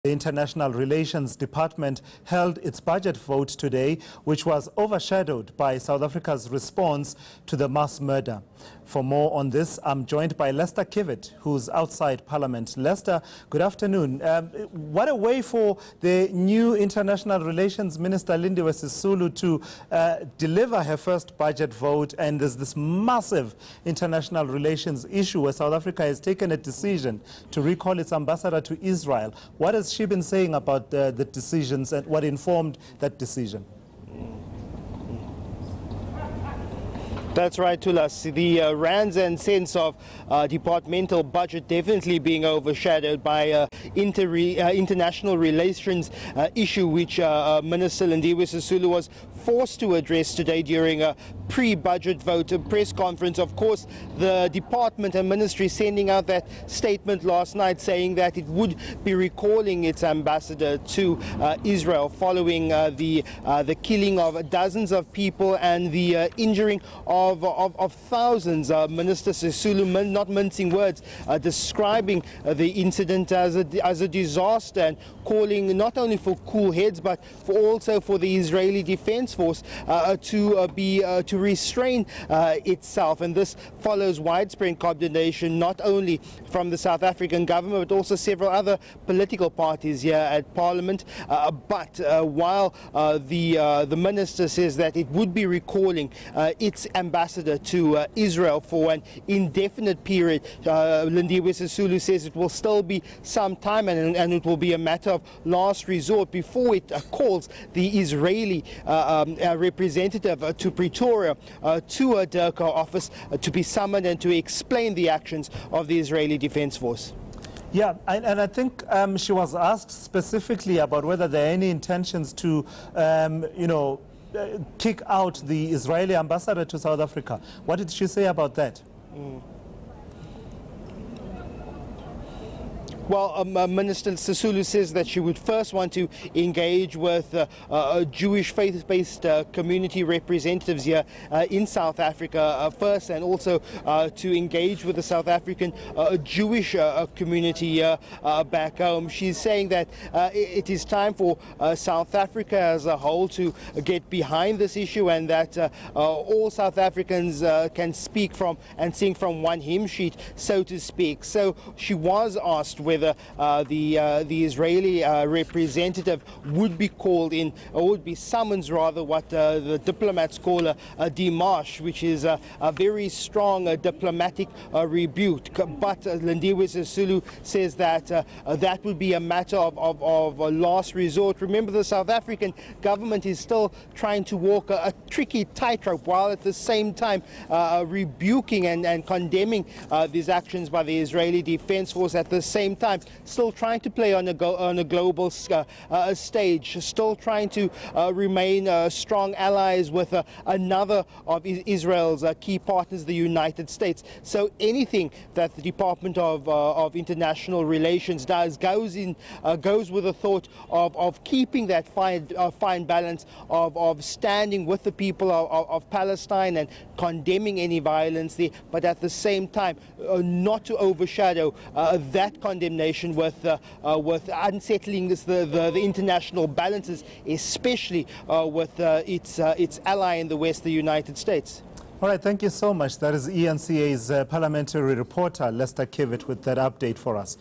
The International Relations Department held its budget vote today, which was overshadowed by South Africa's response to the mass murder. For more on this, I'm joined by Lester Kiewit, who's outside Parliament. Lester, good afternoon. What a way for the new International Relations Minister, Lindiwe Sisulu, to deliver her first budget vote. And there's this massive international relations issue where South Africa has taken a decision to recall its ambassador to Israel. What has she been saying about the decisions and what informed that decision? That's right, Tulas. The rands and cents of departmental budget definitely being overshadowed by international relations issue, which Minister Lindiwe Sisulu was forced to address today during a pre-budget vote press conference. Of course, the department and ministry sending out that statement last night saying that it would be recalling its ambassador to Israel following the killing of dozens of people and the injuring of thousands. Minister Sisulu, not mincing words, describing the incident as a disaster and calling not only for cool heads but also for the Israeli Defense Force to restrain itself. And this follows widespread condemnation not only from the South African government but also several other political parties here at Parliament. But while the minister says that it would be recalling its ambassador to Israel for an indefinite period, Lindiwe Sisulu says it will still be some time and it will be a matter of last resort before it calls the Israeli representative to Pretoria to a Durka office to be summoned and to explain the actions of the Israeli Defense Force. Yeah, and I think she was asked specifically about whether there are any intentions to, kick out the Israeli ambassador to South Africa. What did she say about that? Well, Minister Sisulu says that she would first want to engage with Jewish faith-based community representatives here in South Africa first, and also to engage with the South African Jewish community back home. She's saying that it is time for South Africa as a whole to get behind this issue, and that all South Africans can speak from and sing from one hymn sheet, so to speak. So she was asked whether the Israeli representative would be called in, or would be summoned rather, what the diplomats call a démarche, which is a very strong diplomatic rebuke. But Lindiwe Sisulu says that that would be a matter of last resort. Remember, the South African government is still trying to walk a tricky tightrope, while at the same time rebuking and condemning these actions by the Israeli Defense Force. At the same time, still trying to play on a global stage, still trying to remain strong allies with another of Israel's key partners, the United States. So anything that the Department of International Relations does goes with the thought of keeping that fine balance of standing with the people of Palestine and condemning any violence there, but at the same time not to overshadow that condemnation with unsettling the international balances, especially with its ally in the West, the United States. All right, thank you so much. That is ENCA's parliamentary reporter, Lester Kiewit, with that update for us.